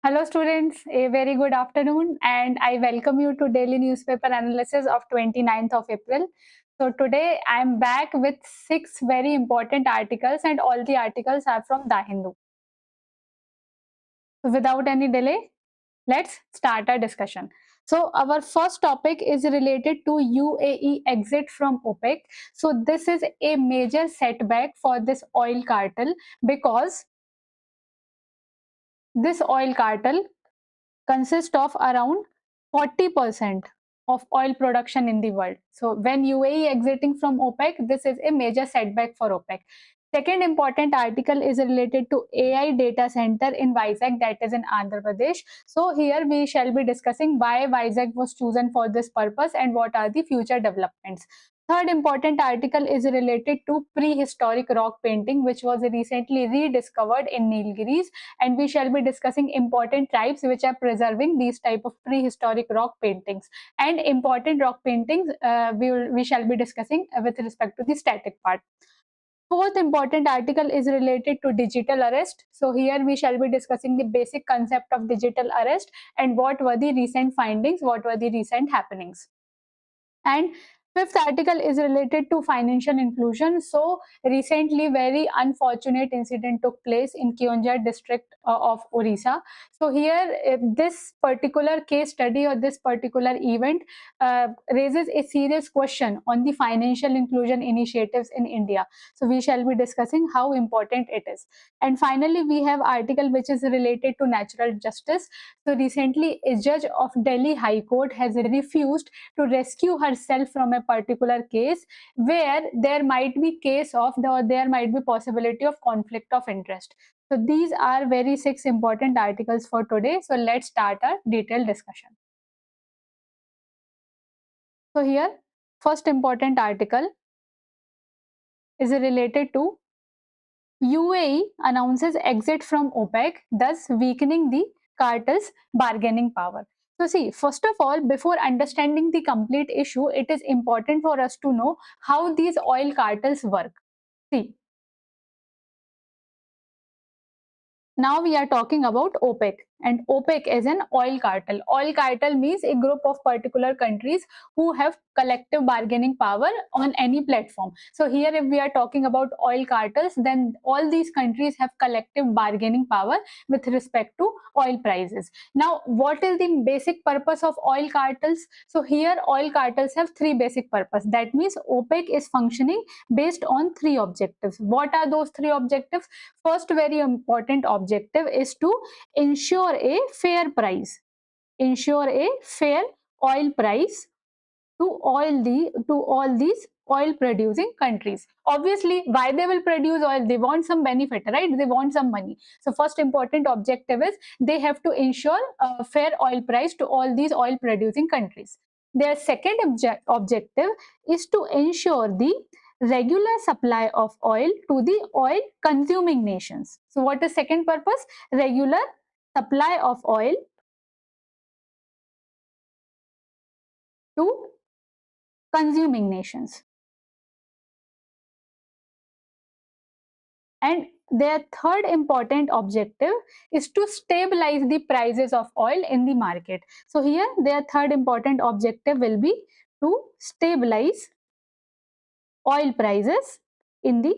Hello students, a very good afternoon and I welcome you to daily newspaper analysis of 29th of April. So today I am back with 6 very important articles and all the articles are from The Hindu. So without any delay, let's start our discussion. So our first topic is related to UAE exit from OPEC. So this is a major setback for this oil cartel because this oil cartel consist of around 40% of oil production in the world. So when UAE exiting from OPEC, this is a major setback for OPEC. Second important article is related to AI data center in Vizag, that is in Andhra Pradesh. So here we shall be discussing why Vizag was chosen for this purpose and what are the future developments. Third important article is related to prehistoric rock painting, which was recently rediscovered in Nilgiris, and we shall be discussing important tribes which are preserving these type of prehistoric rock paintings and important rock paintings we shall be discussing with respect to the static part. Fourth important article is related to digital arrest. So here we shall be discussing the basic concept of digital arrest and what were the recent findings, what were the recent happenings. And fifth article is related to financial inclusion. So recently very unfortunate incident took place in Keonjhar district of Orissa. So here this particular case study or this particular event raises a serious question on the financial inclusion initiatives in India. So we shall be discussing how important it is. And finally we have article which is related to natural justice. So recently a judge of Delhi High Court has refused to rescue herself from a particular case where there might be case of there might be possibility of conflict of interest. So these are very 6 important articles for today. So let's start our detailed discussion. So here first important article is related to UAE announces exit from OPEC, thus weakening the cartel's bargaining power. So see, first of all, before understanding the complete issue, it is important for us to know how these oil cartels work. See, now we are talking about OPEC, and OPEC is an oil cartel. Oil cartel means a group of particular countries who have collective bargaining power on any platform. So here if we are talking about oil cartels, then all these countries have collective bargaining power with respect to oil prices. Now what is the basic purpose of oil cartels? So here oil cartels have 3 basic purpose. That means OPEC is functioning based on 3 objectives. What are those 3 objectives? First very important objective is to ensure a fair price, ensure a fair oil price to all these oil producing countries. Obviously why they will produce oil? They want some benefit, right? They want some money. So first important objective is they have to ensure a fair oil price to all these oil producing countries. Their second objective is to ensure the regular supply of oil to the oil consuming nations. So what is second purpose? Regular supply of oil to consuming nations. And their third important objective is to stabilize the prices of oil in the market. So here their third important objective will be to stabilize oil prices in the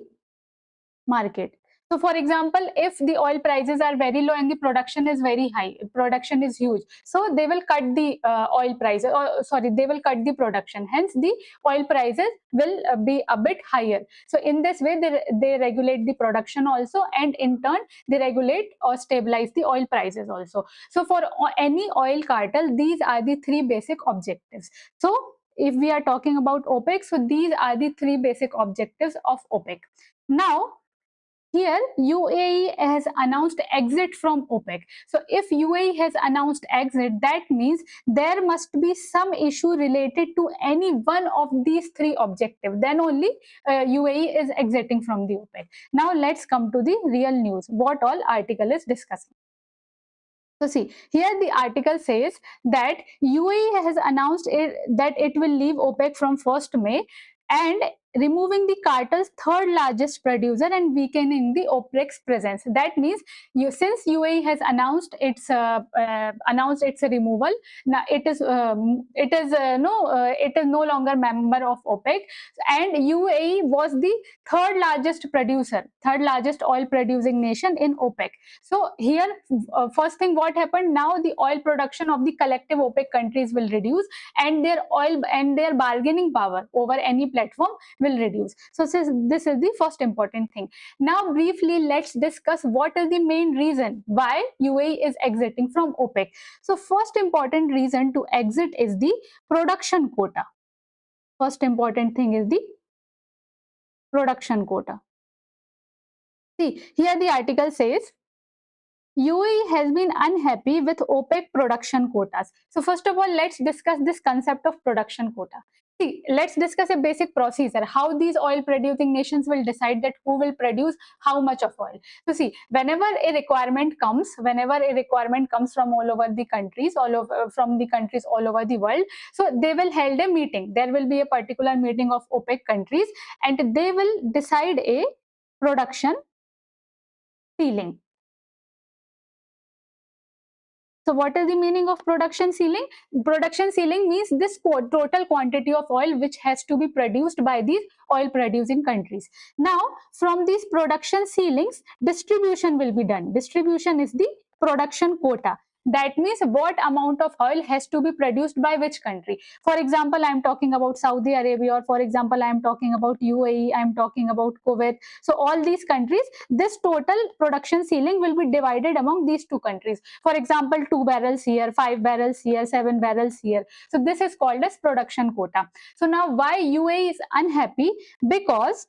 market. So for example, if the oil prices are very low and the production is very high, production is huge, so they will cut the oil prices, or sorry, they will cut the production. Hence, the oil prices will be a bit higher. So in this way, they regulate the production also, and in turn, they regulate or stabilize the oil prices also. So for any oil cartel, these are the 3 basic objectives. So if we are talking about OPEC, so these are the 3 basic objectives of OPEC. Now, here, UAE has announced exit from OPEC. So if UAE has announced exit, that means there must be some issue related to any one of these 3 objectives. Then only UAE is exiting from the OPEC. Now let's come to the real news. What all article is discussing. So see, here the article says that UAE has announced that it will leave OPEC from 1st May, and removing the cartel's third largest producer and weakening the OPEC's presence. That means since UAE has announced its removal, now it is no longer member of OPEC, and UAE was the third largest oil producing nation in OPEC. So here, first thing what happened, now the oil production of the collective OPEC countries will reduce, and their bargaining power over any platform will reduce. So this is the first important thing. Now briefly, let's discuss what is the main reason why UAE is exiting from OPEC. So first important reason to exit is the production quota. First important thing is the production quota. See, here the article says UAE has been unhappy with OPEC production quotas. So first of all, let's discuss this concept of production quota. See, let's discuss a basic procedure, how these oil producing nations will decide that who will produce how much of oil. So see, whenever a requirement comes from all over the countries, all over the world, so they will hold a meeting. There will be a particular meeting of OPEC countries, and they will decide a production ceiling. So what is the meaning of production ceiling? Production ceiling means this total quantity of oil which has to be produced by these oil producing countries. Now, from these production ceilings, distribution will be done. Distribution is the production quota. That means what amount of oil has to be produced by which country. For example, I am talking about Saudi Arabia, or for example, I am talking about UAE, I am talking about Kuwait. So all these countries, this total production ceiling will be divided among these two countries. For example, 2 barrels here, 5 barrels here, 7 barrels here. So this is called as production quota. So now why UAE is unhappy? Because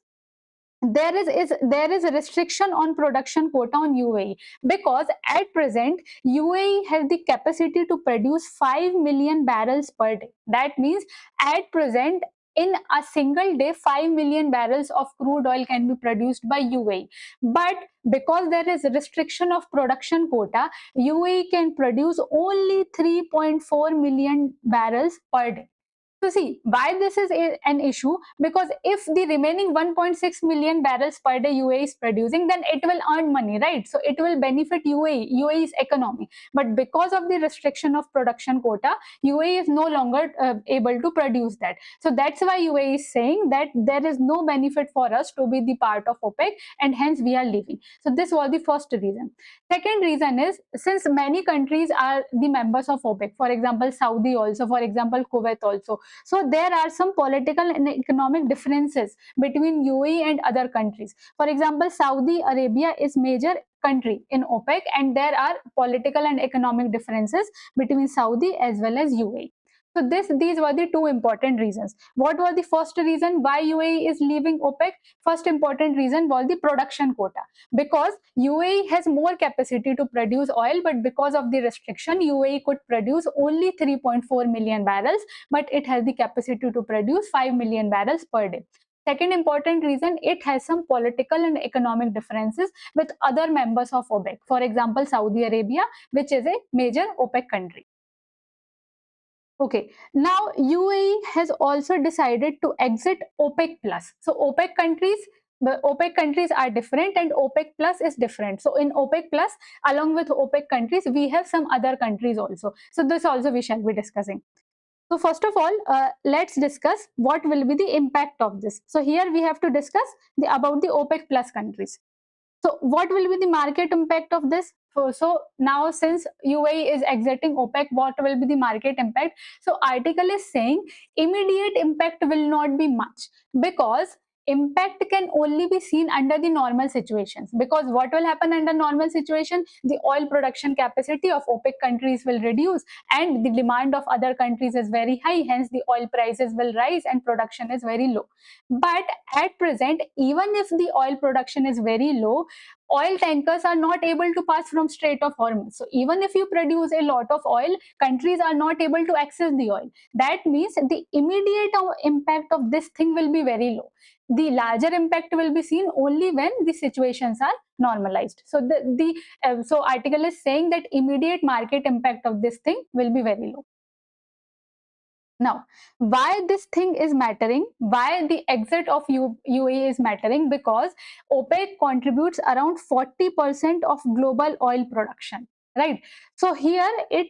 there is a restriction on production quota on UAE, because at present UAE has the capacity to produce 5 million barrels per day. That means at present, in a single day, 5 million barrels of crude oil can be produced by UAE. But because there is a restriction of production quota, UAE can produce only 3.4 million barrels per day. So see, why this is an issue? Because if the remaining 1.6 million barrels per day UAE is producing, then it will earn money, right? So it will benefit UAE's economy. But because of the restriction of production quota, UAE is no longer able to produce that. So that's why UAE is saying that there is no benefit for us to be the part of OPEC, and hence we are leaving. So this was the first reason. Second reason is, since many countries are the members of OPEC, for example, Saudi also, for example, Kuwait also. So there are some political and economic differences between UAE and other countries. For example, Saudi Arabia is major country in OPEC, and there are political and economic differences between Saudi as well as UAE. So these were the two important reasons. What was the first reason why UAE is leaving OPEC? First important reason was the production quota. Because UAE has more capacity to produce oil, but because of the restriction, UAE could produce only 3.4 million barrels, but it has the capacity to produce 5 million barrels per day. Second important reason, it has some political and economic differences with other members of OPEC. For example, Saudi Arabia, which is a major OPEC country. Okay, now UAE has also decided to exit OPEC plus. So the OPEC countries are different, and OPEC plus is different. So in OPEC plus, along with OPEC countries, we have some other countries also. So this also we shall be discussing. So first of all, let's discuss what will be the impact of this. So here we have to discuss about the OPEC plus countries. So what will be the market impact of this? So now, since UAE is exiting OPEC, what will be the market impact? So article is saying immediate impact will not be much, because impact can only be seen under the normal situations. Because what will happen under normal situation? The oil production capacity of OPEC countries will reduce, and the demand of other countries is very high. Hence, the oil prices will rise and production is very low. But at present, even if the oil production is very low, oil tankers are not able to pass from Strait of Hormuz. So even if you produce a lot of oil, countries are not able to access the oil. That means the immediate impact of this thing will be very low. The larger impact will be seen only when the situations are normalized. So so article is saying that immediate market impact of this thing will be very low. Now, why this thing is mattering, why the exit of UAE is mattering, because OPEC contributes around 40% of global oil production, right? So here it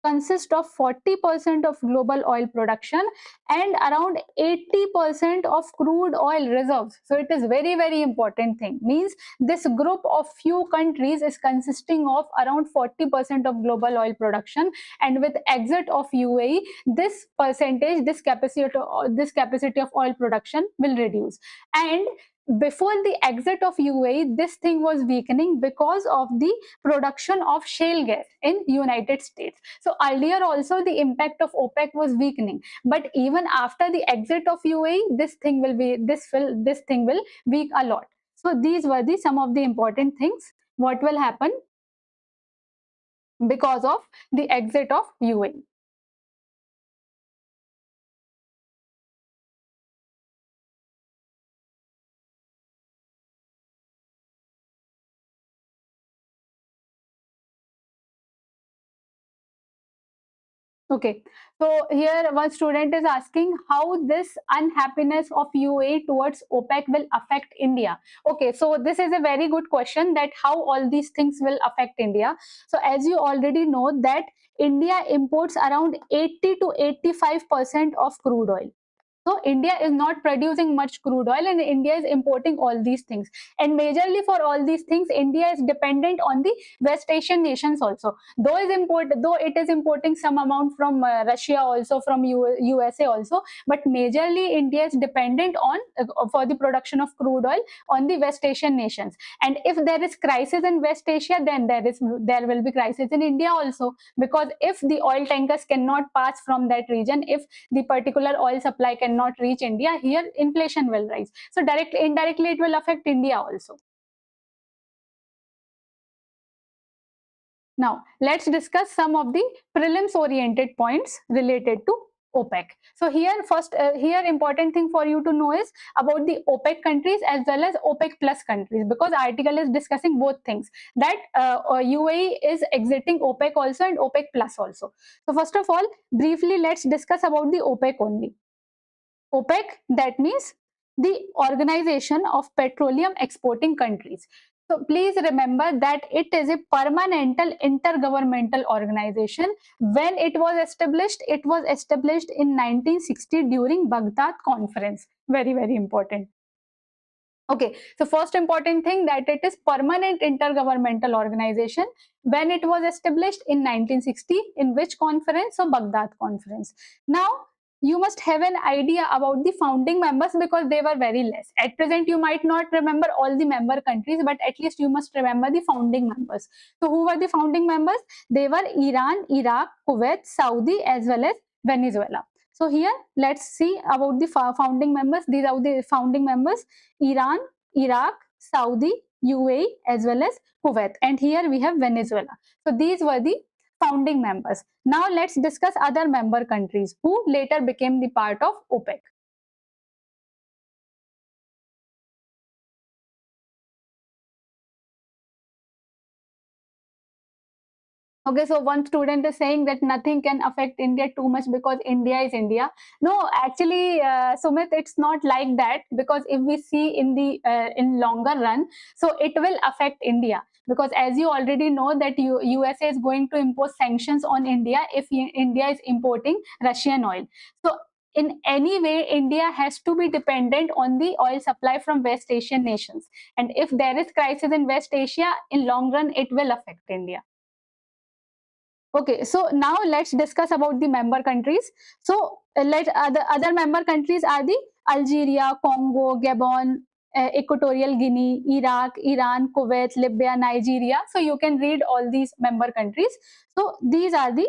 consists of 40% of global oil production and around 80% of crude oil reserves. So it is very, very important thing. Means this group of few countries is consisting of around 40% of global oil production, and with exit of UAE, this percentage, this capacity of oil production will reduce. And before the exit of UAE, this thing was weakening because of the production of shale gas in United States. So earlier also the impact of OPEC was weakening, but even after the exit of UAE, this thing will weak a lot. So these were the some of the important things what will happen because of the exit of UAE. Okay, so here one student is asking how this unhappiness of UAE towards OPEC will affect India. Okay, so this is a very good question, that how all these things will affect India. So as you already know that India imports around 80 to 85% of crude oil. So India is not producing much crude oil, and India is importing all these things. And majorly for all these things, India is dependent on the West Asian nations also. Though it is importing some amount from Russia also, from USA also, but majorly India is dependent on for the production of crude oil on the West Asian nations. And if there is crisis in West Asia, then there will be crisis in India also, because if the oil tankers cannot pass from that region, if the particular oil supply cannot reach India, here inflation will rise. So indirectly, it will affect India also. Now, let's discuss some of the prelims oriented points related to OPEC. So here important thing for you to know is about the OPEC countries as well as OPEC plus countries, because article is discussing both things, that UAE is exiting OPEC also and OPEC plus also. So first of all, briefly let's discuss about the OPEC only. OPEC, that means the Organization of Petroleum Exporting Countries. So please remember that it is a permanent intergovernmental organization. When it was established in 1960 during Baghdad conference. Very, very important. Okay, so first important thing, that it is permanent intergovernmental organization. When it was established in 1960, in which conference? So Baghdad conference. Now you must have an idea about the founding members, because they were very less. At present you might not remember all the member countries, but at least you must remember the founding members. So who were the founding members? They were Iran, Iraq, Kuwait, Saudi as well as Venezuela. So here let's see about the founding members. These are the founding members: Iran, Iraq, Saudi, UAE as well as Kuwait, and here we have Venezuela. So these were the founding members. Now let's discuss other member countries who later became the part of OPEC. Okay, so one student is saying that nothing can affect India too much because India is India. No, actually, Sumit, it's not like that, because if we see in the in longer run, so it will affect India, because as you already know that USA is going to impose sanctions on India if India is importing Russian oil. So in any way, India has to be dependent on the oil supply from West Asian nations. And if there is crisis in West Asia, in long run, it will affect India. Okay, so now let's discuss about the member countries. So let other member countries are the Algeria, Congo, Gabon, Equatorial Guinea, Iraq, Iran, Kuwait, Libya, Nigeria. So you can read all these member countries. So these are the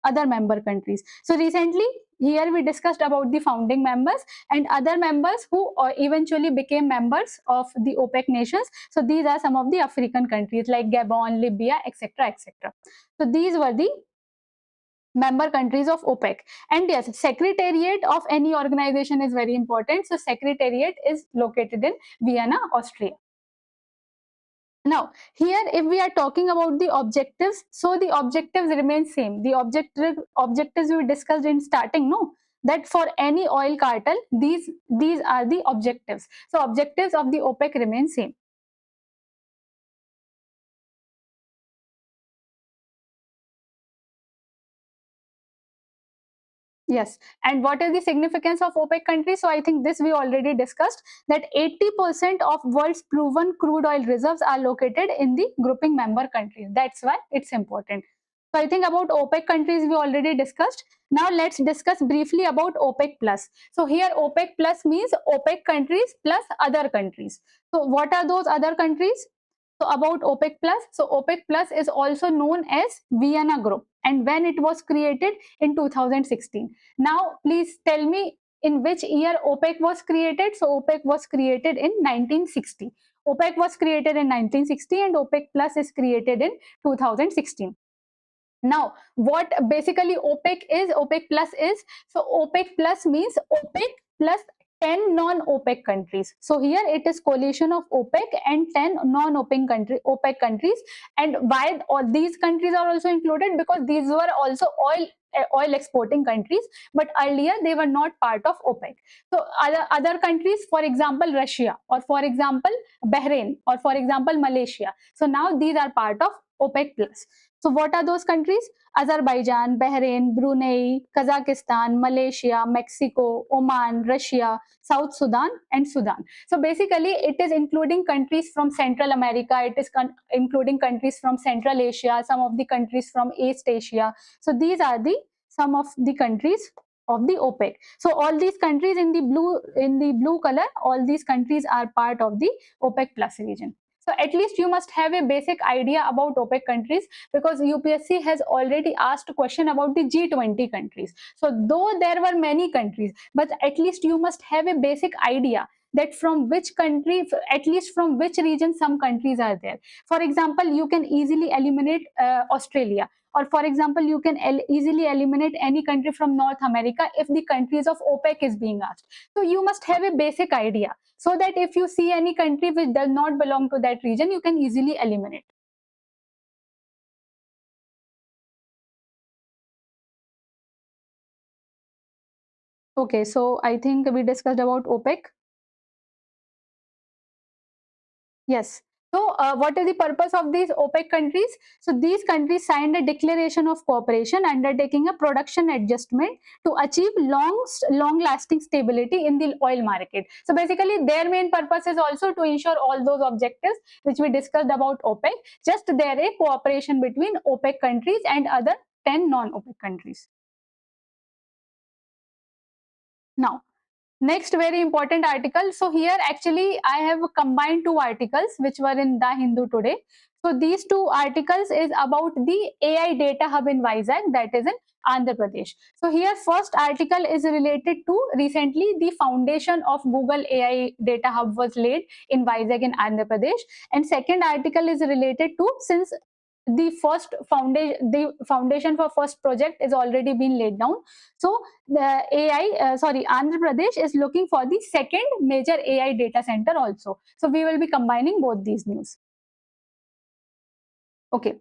other member countries. So recently here we discussed about the founding members and other members who eventually became members of the OPEC nations. So these are some of the African countries like Gabon, Libya, etc., etc. So these were the member countries of OPEC. And yes, secretariat of any organization is very important. So secretariat is located in Vienna, Austria. Now, here if we are talking about the objectives, so the objectives remain same. The objectives we discussed in starting, no? that for any oil cartel, these are the objectives. So objectives of the OPEC remain same. Yes. And what is the significance of OPEC countries? So I think this we already discussed, that 80% of world's proven crude oil reserves are located in the grouping member countries. That's why it's important. So I think about OPEC countries we already discussed. Now let's discuss briefly about OPEC plus. So here OPEC plus means OPEC countries plus other countries. So what are those other countries? So about OPEC plus, so OPEC plus is also known as Vienna Group, and when it was created in 2016. Now please tell me in which year OPEC was created. So OPEC was created in 1960. OPEC was created in 1960 and OPEC plus is created in 2016. Now, what basically OPEC is, OPEC plus is, so OPEC plus means OPEC plus 10 non-OPEC countries. So here it is coalition of OPEC and 10 OPEC countries. And why all these countries are also included? Because these were also oil exporting countries, but earlier they were not part of OPEC. So other countries, for example, Russia, or for example, Bahrain, or for example, Malaysia. So now these are part of OPEC plus. So what are those countries? Azerbaijan, Bahrain, Brunei, Kazakhstan, Malaysia, Mexico, Oman, Russia, South Sudan, and Sudan. So basically, it is including countries from Central America, it is including countries from Central Asia, some of the countries from East Asia. So these are the some of the countries of the OPEC. So all these countries in the blue color, all these countries are part of the OPEC plus region. So at least you must have a basic idea about OPEC countries, because UPSC has already asked a question about the G20 countries. So though there were many countries, but at least you must have a basic idea that from which country, at least from which region some countries are there. For example, you can easily eliminate Australia, or for example, you can easily eliminate any country from North America if the countries of OPEC is being asked. So you must have a basic idea, so that if you see any country which does not belong to that region, you can easily eliminate. Okay, so I think we discussed about OPEC. Yes. So, what is the purpose of these OPEC countries? So, these countries signed a declaration of cooperation undertaking a production adjustment to achieve long-lasting stability in the oil market. So, basically, their main purpose is also to ensure all those objectives which we discussed about OPEC. Just there a cooperation between OPEC countries and other 10 non-OPEC countries. Now, next very important article. So here actually I have combined two articles which were in The Hindu today. So these two articles is about the AI data hub in Vizag, that is in Andhra Pradesh. So here first article is related to recently the foundation of Google AI data hub was laid in Vizag in Andhra Pradesh, and second article is related to, since the foundation for first project is already been laid down, so the Andhra Pradesh is looking for the second major AI data center also. So we will be combining both these news. Okay.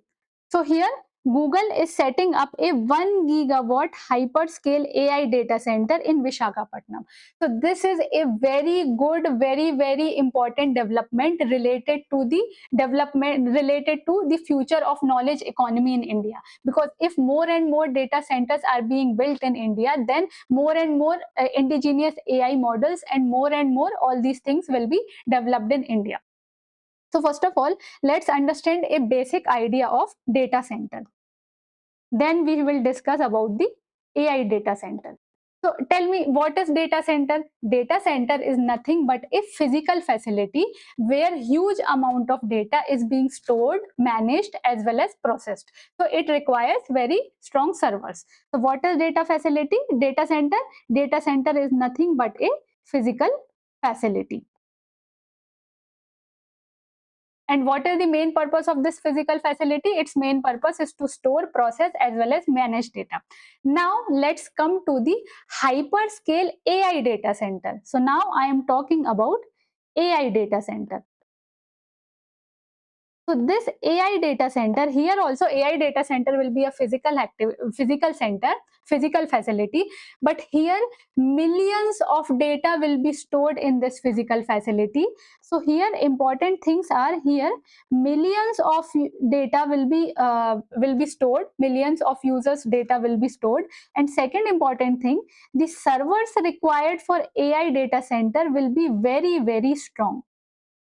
So here Google is setting up a 1 gigawatt hyperscale AI data center in Visakhapatnam. So this is a very good, very important development related to the future of knowledge economy in India. Because if more and more data centers are being built in India, then more and more indigenous AI models and more all these things will be developed in India. So first of all, let's understand a basic idea of data center. Then we will discuss about the AI data center. So tell me, what is data center? Data center is nothing but a physical facility where huge amount of data is being stored, managed as well as processed. So it requires very strong servers. So what is data facility? Data center? Data center is nothing but a physical facility. And what is the main purpose of this physical facility? Its main purpose is to store, process as well as manage data. Now let's come to the hyperscale AI data center. So now I am talking about AI data center. So this AI data center, here also AI data center will be a physical center, physical facility, but here millions of data will be stored in this physical facility. So here important things are here, millions of data will be stored, millions of users data will be stored. And second important thing, the servers required for AI data center will be very, very strong.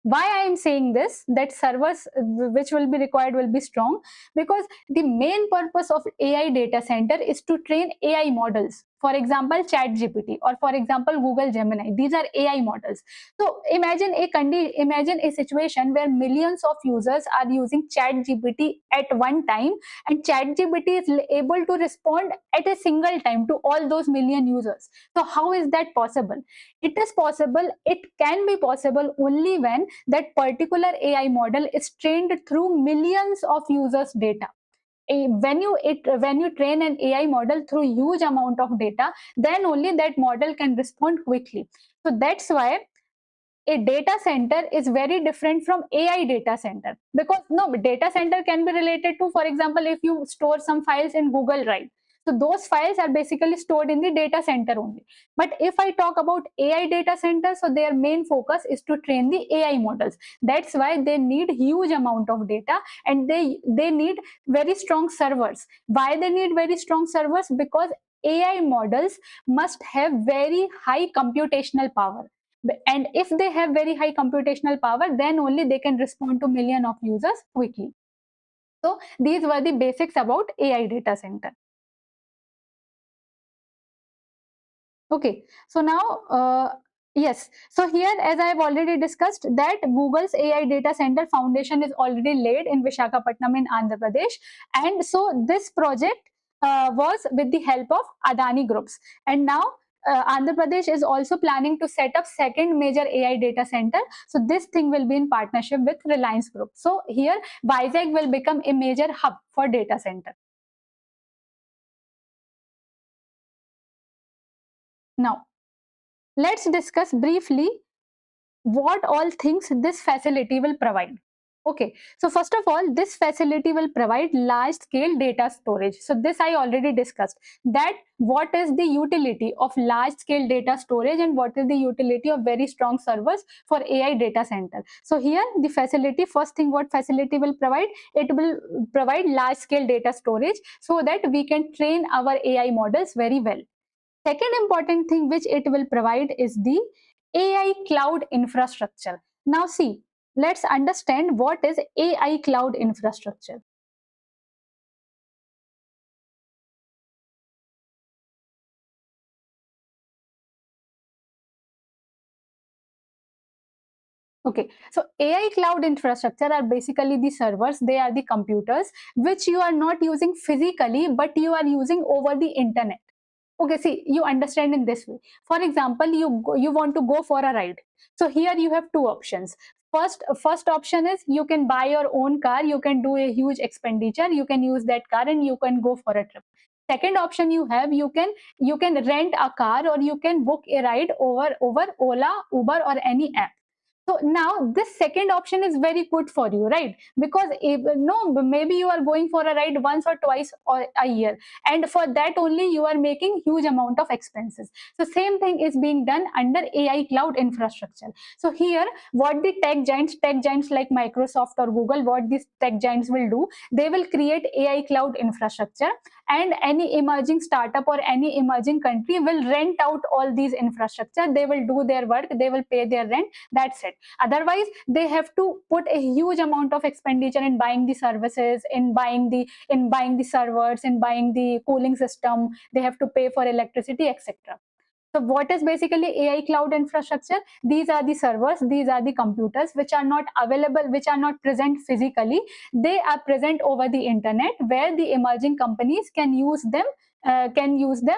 Why I am saying this, that servers which will be required will be strong, because the main purpose of AI data center is to train AI models. For example, chat gpt, or for example Google Gemini. These are AI models. So imagine a situation where millions of users are using chat gpt at one time, and chat gpt is able to respond at a single time to all those million users. So how is that possible? It is possible, it can be possible only when that particular AI model is trained through millions of users' data. When you train an AI model through huge amount of data, then only that model can respond quickly. So that's why a data center is very different from AI data center, because no, data center can be related to, for example, if you store some files in Google Drive, so those files are basically stored in the data center only. But if I talk about AI data center, so their main focus is to train the AI models. That's why they need huge amount of data, and they need very strong servers. Why they need very strong servers? Because AI models must have very high computational power, and if they have very high computational power, then only they can respond to million of users quickly. So these were the basics about AI data center. Okay, so now yes, so here, as I have already discussed, that Google's AI data center foundation is already laid in Visakhapatnam in Andhra Pradesh. And so this project was with the help of Adani groups. And now Andhra Pradesh is also planning to set up second major AI data center. So this thing will be in partnership with Reliance Group. So here Vizag will become a major hub for data center. Now let's discuss briefly what all things this facility will provide. Okay, so first of all, this facility will provide large scale data storage. So this I already discussed, that what is the utility of large scale data storage and what is the utility of very strong servers for AI data center. So here the facility, first thing what facility will provide, it will provide large scale data storage so that we can train our AI models very well. Second important thing which it will provide is the AI cloud infrastructure. Now see, let's understand what is AI cloud infrastructure. Okay, so AI cloud infrastructure are basically the servers, they are the computers which you are not using physically, but you are using over the internet. Okay, see, you understand in this way. For example, you want to go for a ride. So here you have two options. First option is you can buy your own car, you can do a huge expenditure, you can use that car and you can go for a trip. Second option you have, you can rent a car or you can book a ride over Ola, Uber or any app. So now this second option is very good for you, right? Because if, no, maybe you are going for a ride once or twice or a year, and for that only you are making huge amount of expenses. So same thing is being done under AI cloud infrastructure. So here what the tech giants like Microsoft or Google, what these tech giants will do, they will create AI cloud infrastructure, and any emerging startup or any emerging country will rent out all these infrastructure. They will do their work, they will pay their rent, that's it. Otherwise they have to put a huge amount of expenditure in buying the services, in buying the servers, in buying the cooling system, they have to pay for electricity, etc. So what is basically AI cloud infrastructure? These are the servers, these are the computers which are not available, which are not present physically. They are present over the internet, where the emerging companies can use them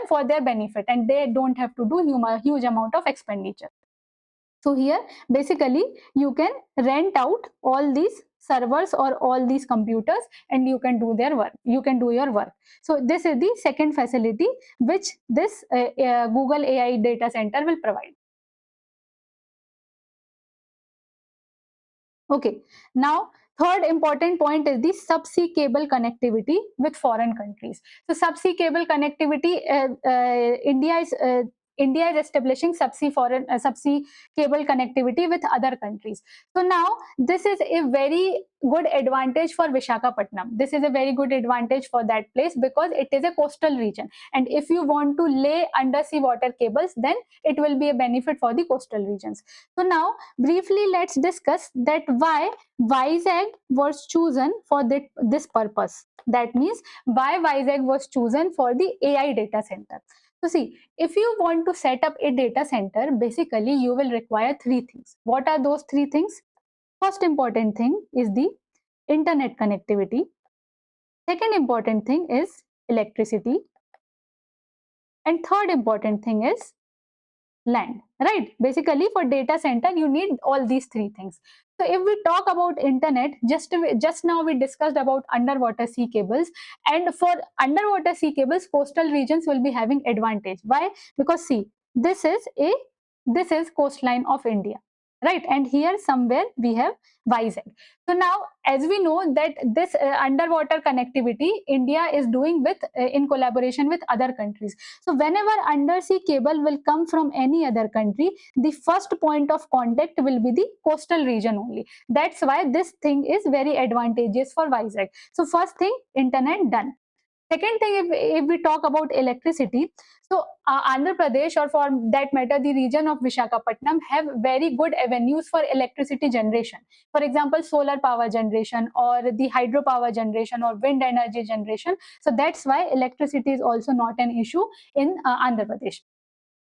for their benefit, and they don't have to do huge amount of expenditure. So here basically you can rent out all these servers or all these computers and you can do their work, you can do your work. So this is the second facility which this Google AI data center will provide. Okay, now third important point is the subsea cable connectivity with foreign countries. So subsea cable connectivity, India is establishing subsea cable connectivity with other countries. So now this is a very good advantage for Vishakhapatnam. This is a very good advantage for that place because it is a coastal region, and if you want to lay undersea water cables, then it will be a benefit for the coastal regions. So now briefly let's discuss that why Vizag was chosen for this purpose. That means why Vizag was chosen for the AI data center. So see, if you want to set up a data center, basically you will require three things. What are those three things? First important thing is the internet connectivity. Second important thing is electricity. And third important thing is land, right? Basically for data center you need all these three things. So if we talk about internet, just now we discussed about underwater sea cables, and for underwater sea cables coastal regions will be having advantage. Why? Because see, this is coastline of India, right? And here somewhere we have Vizag. So now as we know that this underwater connectivity India is doing with in collaboration with other countries. So whenever undersea cable will come from any other country, the first point of contact will be the coastal region only. That's why this thing is very advantageous for Vizag. So first thing, internet done. Second thing, if we talk about electricity, so Andhra Pradesh, or for that matter the region of Vishakhapatnam, have very good avenues for electricity generation. For example, solar power generation or the hydropower generation or wind energy generation. So that's why electricity is also not an issue in Andhra Pradesh.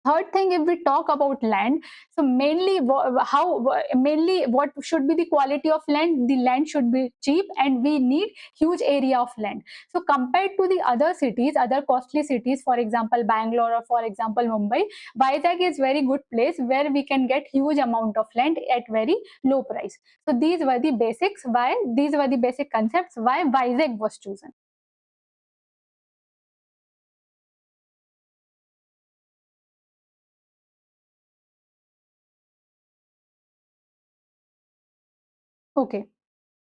Third thing, if we talk about land, so mainly what should be the quality of land? The land should be cheap, and we need huge area of land. So compared to the other cities, other costly cities, for example Bangalore or for example Mumbai, Vizag is very good place where we can get huge amount of land at very low price. So these were the basics. Why? These were the basic concepts why Vizag was chosen. Okay.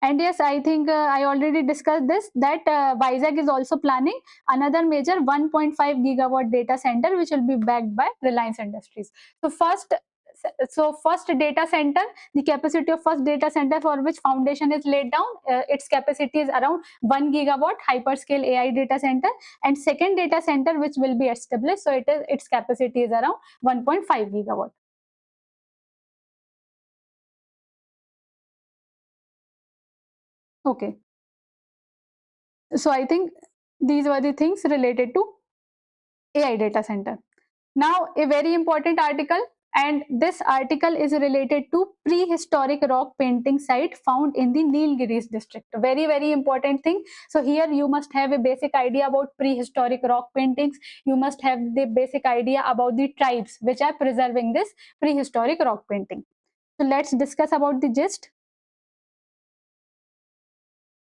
And yes, I think I already discussed this, that Vizag is also planning another major 1.5 gigawatt data center, which will be backed by Reliance Industries. So first data center, the capacity of first data center for which foundation is laid down, its capacity is around 1 gigawatt hyperscale AI data center, and second data center which will be established, so its capacity is around 1.5 gigawatt. Okay. So I think these were the things related to AI data center. Now, a very important article, and this article is related to prehistoric rock painting site found in the Nilgiris district. Very, very important thing. So here you must have a basic idea about prehistoric rock paintings. You must have the basic idea about the tribes which are preserving this prehistoric rock painting. So let's discuss about the gist.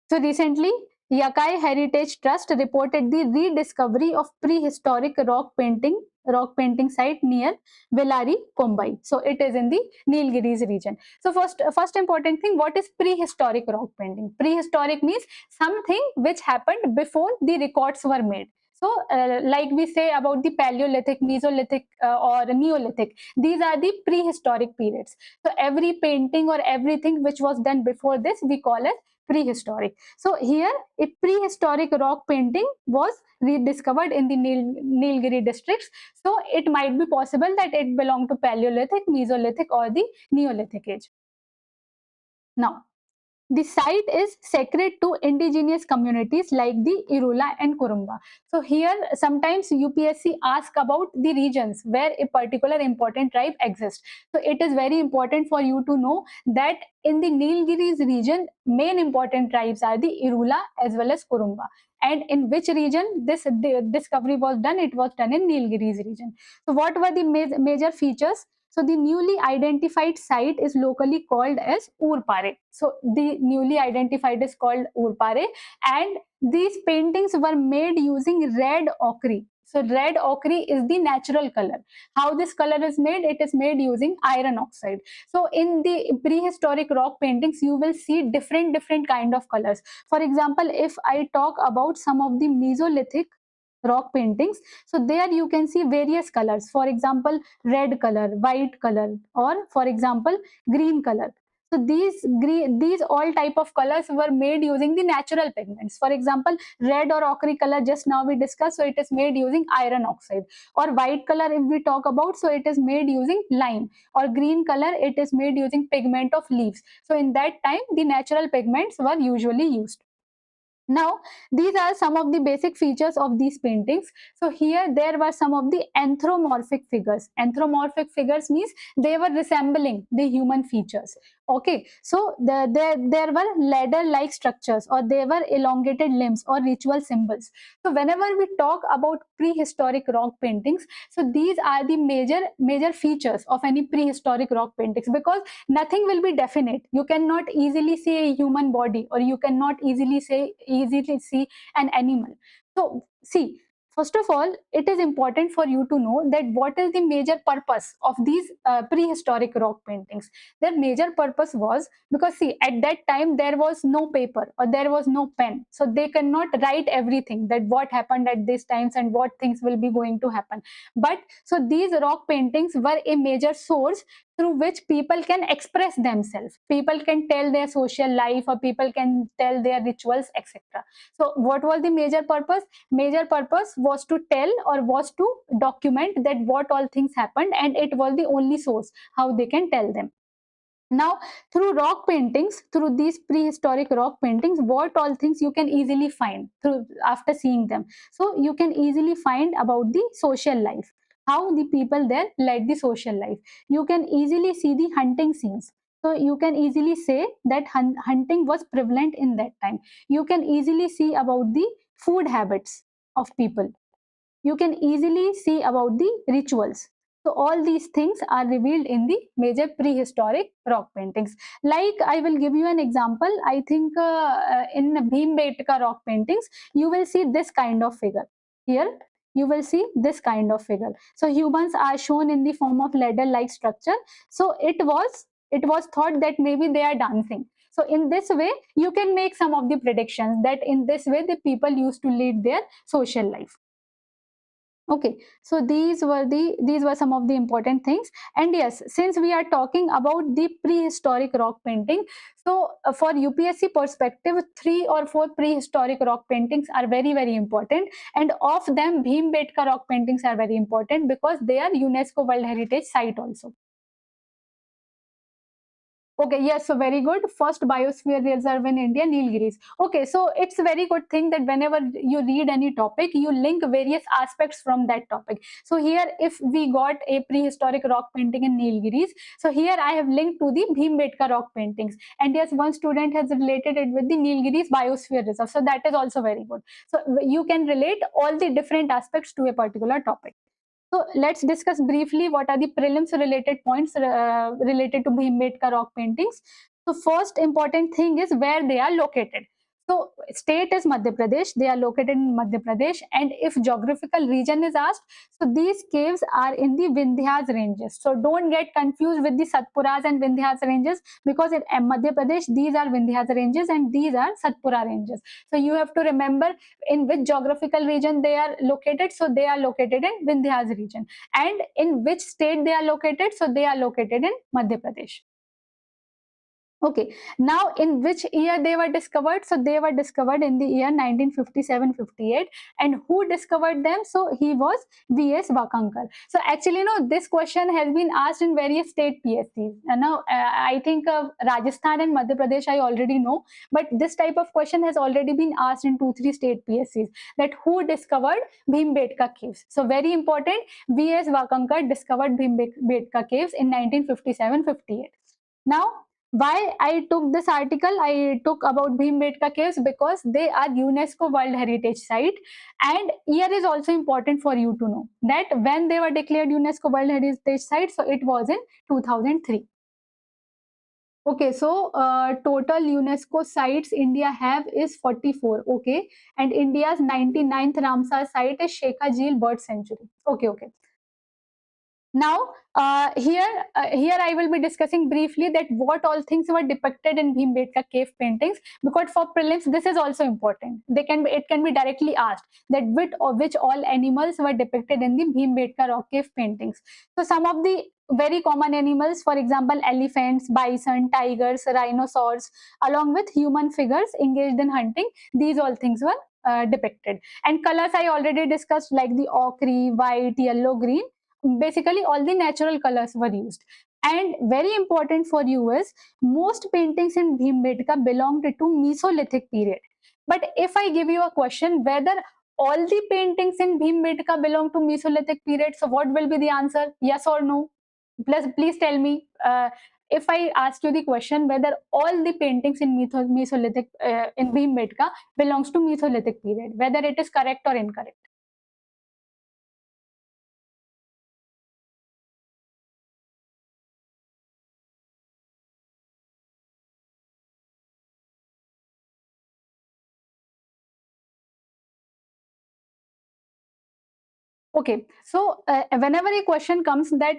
So recently, Yakai Heritage Trust reported the rediscovery of prehistoric rock painting site near Velari, Kombai. So it is in the Nilgiris region. So first important thing, what is prehistoric rock painting? Prehistoric means something which happened before the records were made. So like we say about the Paleolithic, Mesolithic or Neolithic, these are the prehistoric periods. So every painting or everything which was done before this, we call as prehistoric. So here a prehistoric rock painting was rediscovered in the Nilgiri districts. So it might be possible that it belonged to Paleolithic, Mesolithic or the Neolithic age. Now, the site is sacred to indigenous communities like the Irula and Kurumba. So here sometimes UPSC ask about the regions where a particular important tribe exists. So it is very important for you to know that in the Nilgiris region, main important tribes are the Irula as well as Kurumba. And in which region this discovery was done? It was done in Nilgiris region. So what were the major features? So the newly identified site is locally called as Urpare. So the newly identified is called Urpare, and these paintings were made using red ochre. So red ochre is the natural color. How this color is made? It is made using iron oxide. So in the prehistoric rock paintings, you will see different kind of colors. For example, if I talk about some of the Mesolithic rock paintings, so there you can see various colors. For example, red color, white color, or for example, green color. So these all type of colors were made using the natural pigments. For example, red or ochre color, just now we discussed, so it is made using iron oxide. Or white color, if we talk about, so it is made using lime. Or green color, it is made using pigment of leaves. So in that time, the natural pigments were usually used. Now, these are some of the basic features of these paintings. So here there were some of the anthropomorphic figures. Anthropomorphic figures means they were resembling the human features. Okay, so there were ladder-like structures, or they were elongated limbs or ritual symbols. So whenever we talk about prehistoric rock paintings, so these are the major features of any prehistoric rock paintings, because nothing will be definite. You cannot easily see a human body, or you cannot easily see an animal. So see, first of all, it is important for you to know that what is the major purpose of these prehistoric rock paintings. Their major purpose was, because see, at that time there was no paper or there was no pen, so they cannot write everything, that what happened at these times and what things will be going to happen. But so these rock paintings were a major source through which people can express themselves. People can tell their social life, or people can tell their rituals, etc. So what was the major purpose? Major purpose was to tell, or was to document, that what all things happened, and it was the only source how they can tell them. Now, through rock paintings, through these prehistoric rock paintings, what all things you can easily find through after seeing them. So you can easily find about the social life, how the people there led the social life. You can easily see the hunting scenes. So you can easily say that hunting was prevalent in that time. You can easily see about the food habits of people. You can easily see about the rituals. So all these things are revealed in the major prehistoric rock paintings. Like, I will give you an example. I think in Bhimbetka rock paintings, you will see this kind of figure. Here, you will see this kind of figure. So humans are shown in the form of ladder-like structure. So it was thought that maybe they are dancing. So in this way, you can make some of the predictions that in this way the people used to lead their social life. Okay, so these were some of the important things. And yes, since we are talking about the prehistoric rock painting, so for UPSC perspective, 3 or 4 prehistoric rock paintings are very important, and of them Bhimbetka rock paintings are very important because they are UNESCO World Heritage Site also. Okay, yes, so very good. First biosphere reserve in India, Nilgiris. Okay, so it's a very good thing that whenever you read any topic, you link various aspects from that topic. So here, if we got a prehistoric rock painting in Nilgiris, so here I have linked to the Bhimbetka rock paintings. And yes, one student has related it with the Nilgiris biosphere reserve. So that is also very good. So you can relate all the different aspects to a particular topic. So let's discuss briefly what are the prelims related points related to Bhimbetka rock paintings. So first important thing is where they are located. So state is Madhya Pradesh, they are located in Madhya Pradesh, and if geographical region is asked, so these caves are in the Vindhyas ranges. So don't get confused with the Satpuras and Vindhyas ranges, because in Madhya Pradesh these are Vindhyas ranges and these are Satpura ranges. So you have to remember in which geographical region they are located. So they are located in Vindhyas region. And in which state they are located? So they are located in Madhya Pradesh. Okay, now in which year they were discovered? So they were discovered in the year 1957-58. And who discovered them? So he was V.S. Vakankar. So actually, no, this question has been asked in various state PSCs. And now I think Rajasthan and Madhya Pradesh I already know, but this type of question has already been asked in 2-3 state PSCs, that who discovered Bhimbetka caves. So very important, V.S. Vakankar discovered Bhimbetka caves in 1957-58. Now, why I took this article? I took about Bhimbetka caves because they are UNESCO World Heritage Site, and year is also important for you to know that when they were declared UNESCO World Heritage Site, so it was in 2003. Okay, so total UNESCO sites India have is 44. Okay, and India's 99th Ramsar site is Sheikha Jheel Bird Sanctuary. Okay, okay. Now, here I will be discussing briefly that what all things were depicted in Bhimbetka cave paintings. Because for prelims, this is also important. It can be directly asked that which all animals were depicted in the Bhimbetka rock cave paintings. So some of the very common animals, for example, elephants, bison, tigers, rhinoceros, along with human figures engaged in hunting. These all things were depicted. And colors I already discussed, like the ochre, white, yellow, green. Basically all the natural colors were used. And very important for you is most paintings in Bhimbetka belonged to Mesolithic period. But if I give you a question whether all the paintings in Bhimbetka belong to Mesolithic period, so what will be the answer? Yes or no? Please tell me. If I ask you the question whether all the paintings in Mesolithic in Bhimbetka belongs to Mesolithic period, whether it is correct or incorrect? Okay, so whenever a question comes that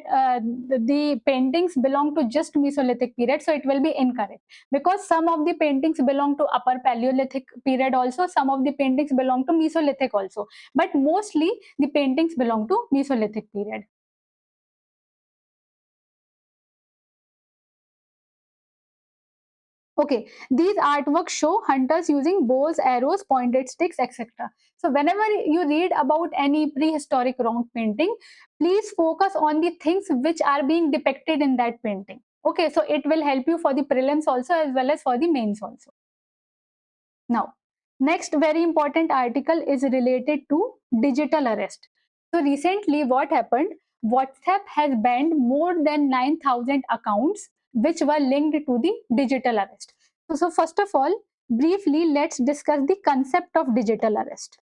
the paintings belong to just Mesolithic period, so it will be incorrect, because some of the paintings belong to Upper Paleolithic period also, some of the paintings belong to Mesolithic also, but mostly the paintings belong to Mesolithic period. Okay, these artworks show hunters using bows, arrows, pointed sticks, etc. So whenever you read about any prehistoric rock painting, please focus on the things which are being depicted in that painting. Okay, so it will help you for the prelims also as well as for the mains also. Now, next very important article is related to digital arrest. So recently what happened? WhatsApp has banned more than 9,000 accounts which were linked to the digital arrest. So first of all, briefly, let's discuss the concept of digital arrest.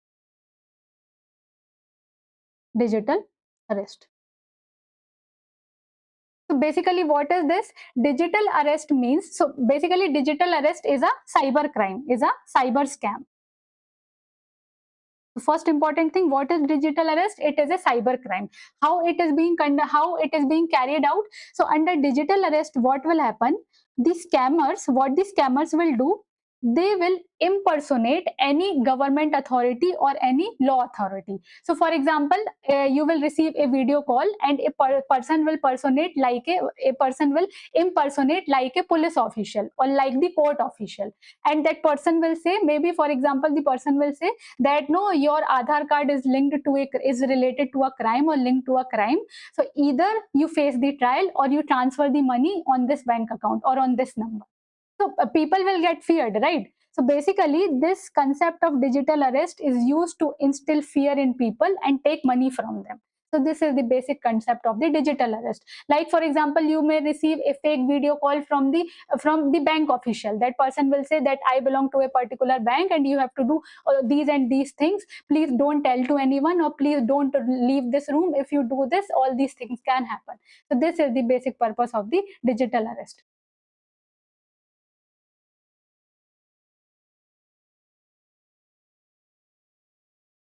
Digital arrest. So basically, what is this? Digital arrest means, so basically digital arrest is a cyber crime, is a cyber scam. First important thing, what is digital arrest? It is a cyber crime. How it is being carried out? So under digital arrest, what will happen? What the scammers will do, they will impersonate any government authority or any law authority. So for example, you will receive a video call and a person will a person will impersonate like a police official or like the court official, and that person will say, maybe for example the person will say that no, your Aadhaar card is is related to a crime or linked to a crime. So either you face the trial or you transfer the money on this bank account or on this number. So people will get feared, right? So basically, this concept of digital arrest is used to instill fear in people and take money from them. So this is the basic concept of the digital arrest. Like for example, you may receive a fake video call from the bank official. That person will say that I belong to a particular bank and you have to do these and these things. Please don't tell to anyone, or please don't leave this room. If you do this, all these things can happen. So this is the basic purpose of the digital arrest.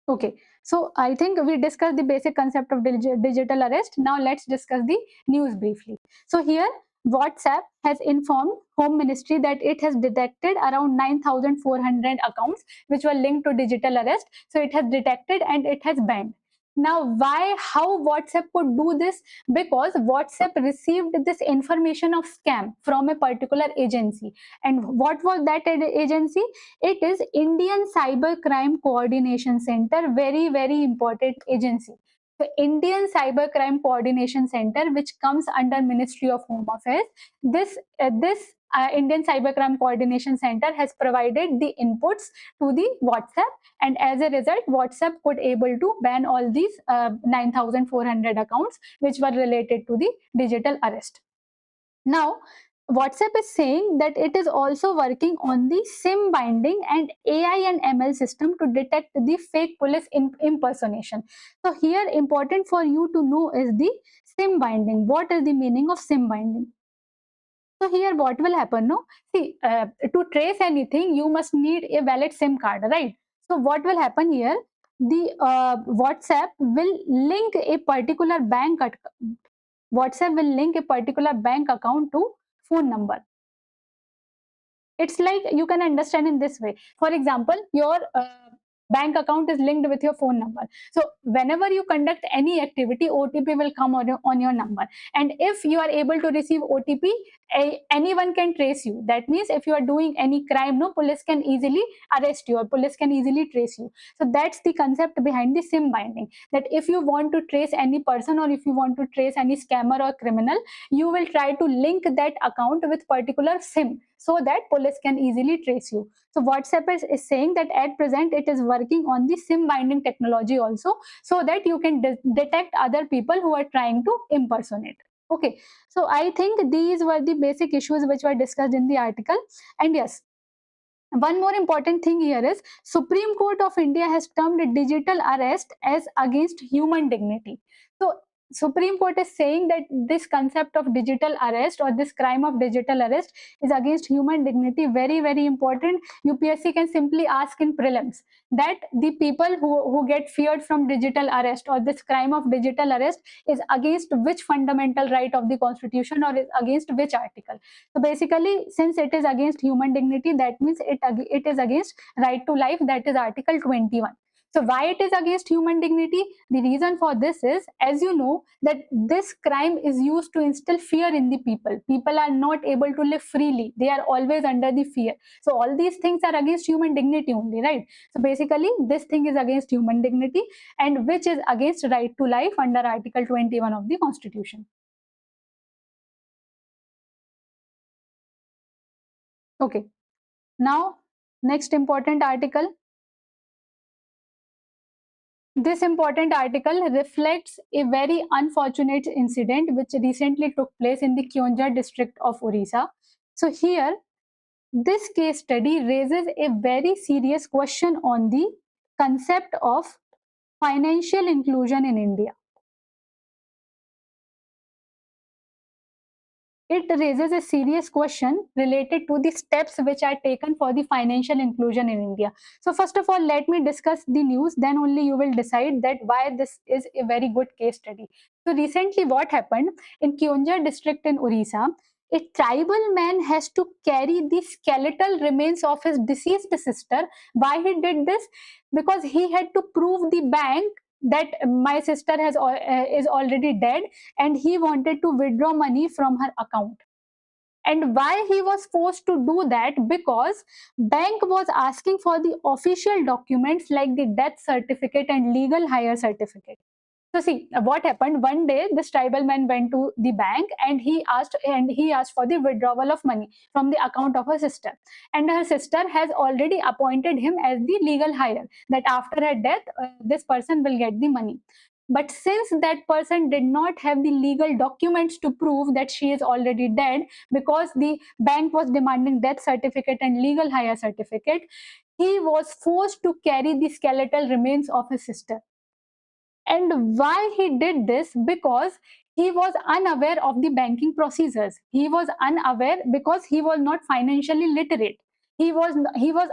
Okay, so I think we discussed the basic concept of digital arrest. Now let's discuss the news briefly. So here, WhatsApp has informed Home Ministry that it has detected around 9,400 accounts which were linked to digital arrest. So it has detected and it has banned. Now, how WhatsApp could do this? Because WhatsApp received this information of scam from a particular agency. And what was that agency? It is Indian Cyber Crime Coordination Center, very, very important agency. The Indian Cyber Crime Coordination Center, which comes under Ministry of Home Affairs, this Indian Cyber Crime Coordination Center has provided the inputs to the WhatsApp, and as a result, WhatsApp could able to ban all these 9,400 accounts which were related to the digital arrest. Now, WhatsApp is saying that it is also working on the SIM binding and AI and ML system to detect the fake police impersonation. So here, important for you to know is the SIM binding. What is the meaning of SIM binding? So here what will happen, no? See, to trace anything, you must need a valid SIM card, right? So what will happen here? The WhatsApp will link a particular WhatsApp will link a particular bank account to phone number. It's like, you can understand in this way. For example, your bank account is linked with your phone number. So whenever you conduct any activity, OTP will come on your number. And if you are able to receive OTP, anyone can trace you. That means if you are doing any crime, no, police can easily arrest you or police can easily trace you. So that's the concept behind the SIM binding, that if you want to trace any person or if you want to trace any scammer or criminal, you will try to link that account with particular SIM so that police can easily trace you. So WhatsApp is saying that at present it is working on the SIM binding technology also, so that you can detect other people who are trying to impersonate. Okay, so I think these were the basic issues which were discussed in the article. And yes, one more important thing here is Supreme Court of India has termed digital arrest as against human dignity. So Supreme Court is saying that this concept of digital arrest or this crime of digital arrest is against human dignity. Very, very important. UPSC can simply ask in prelims that the people who get feared from digital arrest or this crime of digital arrest is against which fundamental right of the constitution or is against which article. So basically, since it is against human dignity, that means it is against right to life, that is Article 21. So why it is against human dignity? The reason for this is, as you know, that this crime is used to instill fear in the people. People are not able to live freely. They are always under the fear. So all these things are against human dignity only, right? So basically, this thing is against human dignity, and which is against right to life under Article 21 of the Constitution. Okay. Now, next important article. This important article reflects a very unfortunate incident which recently took place in the Keonjhar district of Orissa. So here, this case study raises a very serious question on the concept of financial inclusion in India. It raises a serious question related to the steps which are taken for the financial inclusion in India. So first of all, let me discuss the news, then only you will decide that why this is a very good case study. So recently what happened in Keonjhar district in Orissa, a tribal man has to carry the skeletal remains of his deceased sister. Why he did this? Because he had to prove the bank that my sister is already dead, and he wanted to withdraw money from her account. And why he was forced to do that? Because bank was asking for the official documents like the death certificate and legal hire certificate. So see what happened. One day, this tribal man went to the bank and he asked for the withdrawal of money from the account of her sister. And her sister has already appointed him as the legal hire, that after her death, this person will get the money. But since that person did not have the legal documents to prove that she is already dead, because the bank was demanding death certificate and legal hire certificate, he was forced to carry the skeletal remains of his sister. And why he did this? Because he was unaware of the banking procedures. He was unaware because he was not financially literate. He was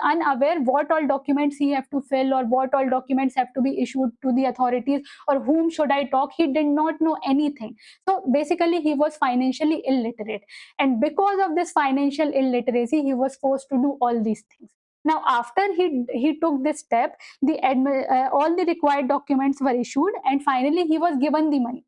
unaware what all documents he have to fill or what all documents have to be issued to the authorities or whom should I talk. He did not know anything. So basically he was financially illiterate, and because of this financial illiteracy he was forced to do all these things. Now after he took this step, all the required documents were issued and finally he was given the money.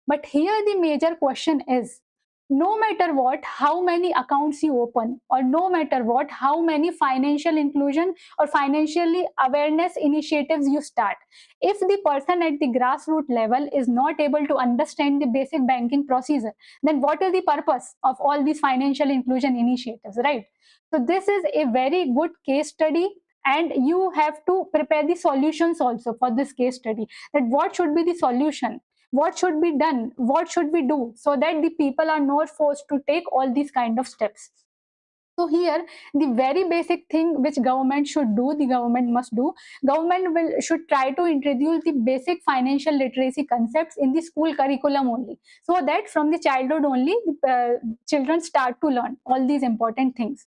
But here the major question is, no matter what, how many accounts you open, or no matter what, how many financial inclusion or financially awareness initiatives you start, if the person at the grassroots level is not able to understand the basic banking procedure, then what is the purpose of all these financial inclusion initiatives, right? So this is a very good case study, and you have to prepare the solutions also for this case study, that what should be the solution, what should be done, what should we do, so that the people are not forced to take all these kind of steps. So here, the very basic thing which government should do, the government must do, should try to introduce the basic financial literacy concepts in the school curriculum only, so that from the childhood only, children start to learn all these important things.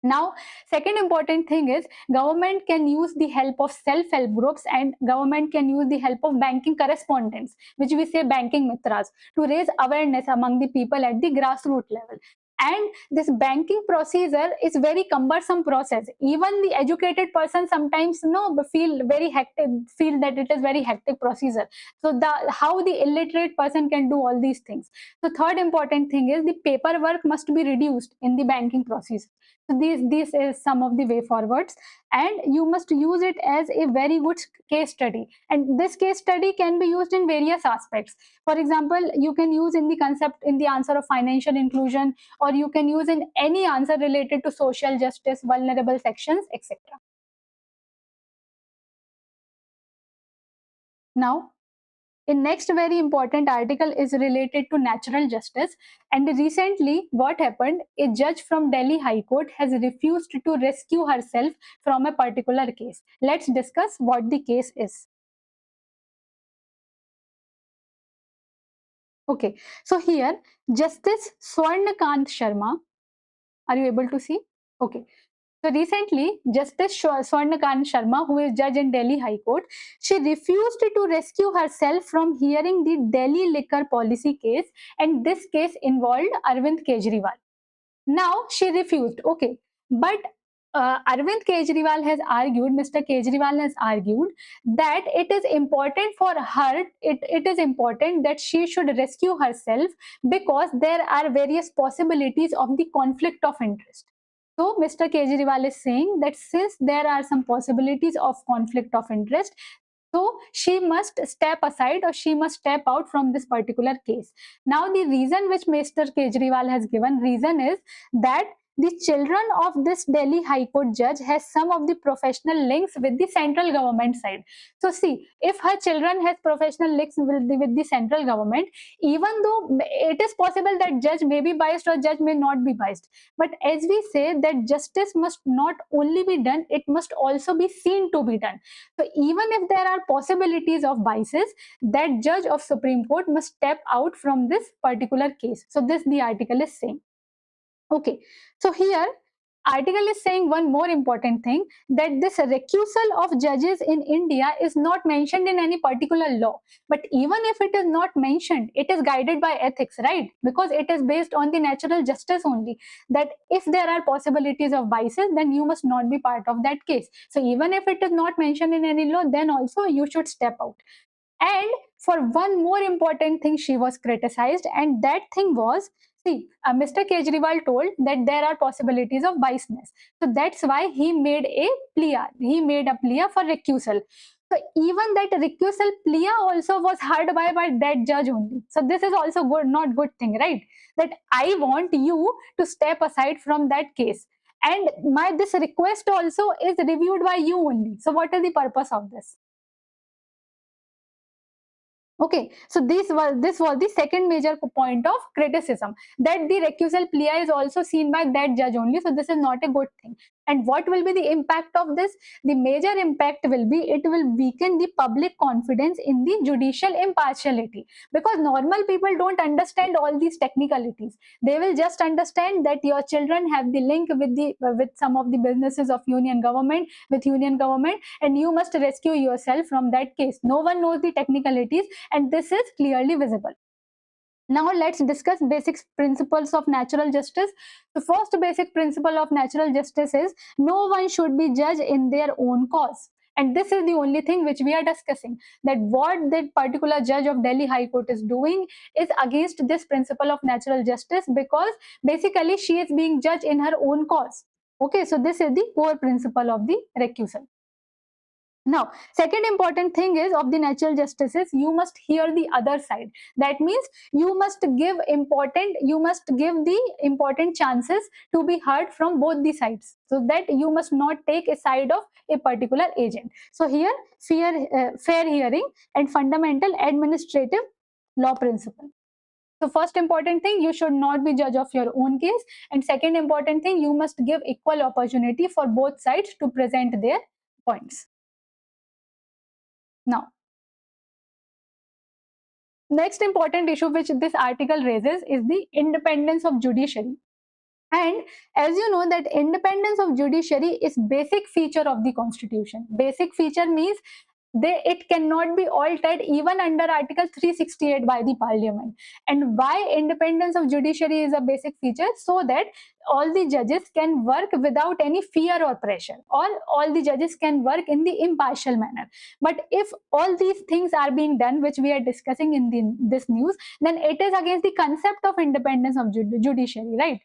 Now, second important thing is government can use the help of self-help groups, and government can use the help of banking correspondents, which we say banking mitras, to raise awareness among the people at the grassroots level. And this banking procedure is very cumbersome process. Even the educated person sometimes feel very hectic, feel that it is very hectic procedure. So how the illiterate person can do all these things. So third important thing is the paperwork must be reduced in the banking process. So this is some of the way forwards, and you must use it as a very good case study. And this case study can be used in various aspects. For example, you can use in the concept in the answer of financial inclusion, or you can use in any answer related to social justice, vulnerable sections, etc. Now, a next very important article is related to natural justice, and recently what happened, a judge from Delhi High Court has refused to rescue herself from a particular case. Let's discuss what the case is. Okay, so here Justice Swarnakant Sharma, are you able to see? Okay, so recently, Justice Swarnakant Sharma, who is judge in Delhi High Court, she refused to rescue herself from hearing the Delhi liquor policy case, and this case involved Arvind Kejriwal. Now she refused, okay, but Arvind Kejriwal has argued, Mr. Kejriwal has argued that it is important for her, it is important that she should rescue herself because there are various possibilities of the conflict of interest. So Mr. Kejriwal is saying that since there are some possibilities of conflict of interest, so she must step aside, or she must step out from this particular case. Now the reason which Mr. Kejriwal has given reason is that the children of this Delhi High Court judge has some of the professional links with the central government side. So see, if her children has professional links with the central government, even though it is possible that judge may be biased or judge may not be biased, but as we say that justice must not only be done, it must also be seen to be done. So even if there are possibilities of biases, that judge of Supreme Court must step out from this particular case. So this the article is saying. Okay, so here article is saying one more important thing, that this recusal of judges in India is not mentioned in any particular law. But even if it is not mentioned, it is guided by ethics, right? Because it is based on the natural justice only, that if there are possibilities of biases, then you must not be part of that case. So even if it is not mentioned in any law, then also you should step out. And for one more important thing, she was criticized, and that thing was, see, Mr. Kejriwal told that there are possibilities of biasness. So that's why he made a plea. He made a plea for recusal. So even that recusal plea also was heard by that judge only. So this is also good, not good thing, right? That I want you to step aside from that case. And this request also is reviewed by you only. So what is the purpose of this? Okay, so this was the second major point of criticism, that the recusal plea is also seen by that judge only. So this is not a good thing. And what will be the impact of this? The major impact will be, it will weaken the public confidence in the judicial impartiality, because normal people don't understand all these technicalities. They will just understand that your children have the link with some of the businesses of union government, and you must rescue yourself from that case. No one knows the technicalities, and this is clearly visible. Now let's discuss basic principles of natural justice. The first basic principle of natural justice is no one should be judged in their own cause. And this is the only thing which we are discussing, that what that particular judge of Delhi High Court is doing is against this principle of natural justice, because basically she is being judged in her own cause. Okay, so this is the core principle of the recusal. Now, second important thing is of the natural justices, you must hear the other side. That means you must give the important chances to be heard from both the sides, so that you must not take a side of a particular agent. So here, fair hearing and fundamental administrative law principle. So first important thing, you should not be judge of your own case. And second important thing, you must give equal opportunity for both sides to present their points. Now, next important issue which this article raises is the independence of judiciary. And as you know that independence of judiciary is basic feature of the constitution. Basic feature means it cannot be altered even under article 368 by the parliament. And why independence of judiciary is a basic feature? So that all the judges can work without any fear or pressure, or all the judges can work in the impartial manner. But if all these things are being done which we are discussing in this news, then it is against the concept of independence of judiciary, right?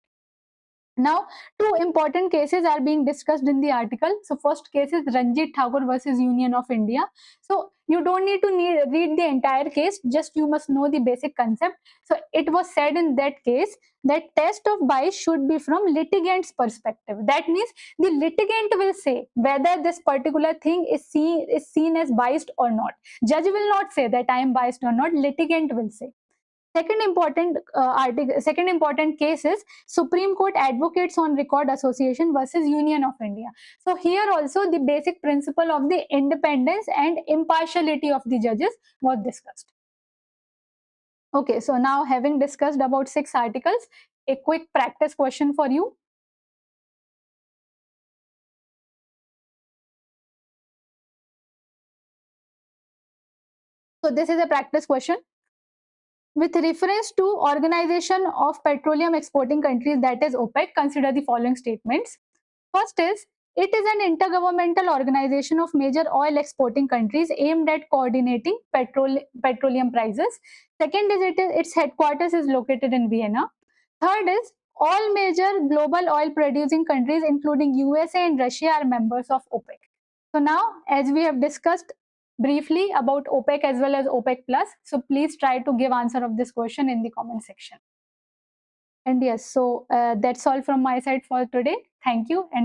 Now, two important cases are being discussed in the article. So, first case is Ranjit Thakur versus Union of India. So, you don't need to read the entire case, just you must know the basic concept. So, it was said in that case that test of bias should be from litigant's perspective. That means the litigant will say whether this particular thing is seen as biased or not. Judge will not say that I am biased or not, litigant will say. Second important case is Supreme Court Advocates on Record Association versus Union of India. So here also the basic principle of the independence and impartiality of the judges was discussed. Okay, so now having discussed about 6 articles, a quick practice question for you. So this is a practice question. With reference to Organization of Petroleum Exporting Countries, that is OPEC, consider the following statements. First is, it is an intergovernmental organization of major oil exporting countries aimed at coordinating petroleum prices. Second is, its headquarters is located in Vienna. Third is, all major global oil producing countries, including USA and Russia, are members of OPEC. So now, as we have discussed briefly about OPEC as well as OPEC plus, so please try to give answer of this question in the comment section. And yes, so that's all from my side for today. Thank you and have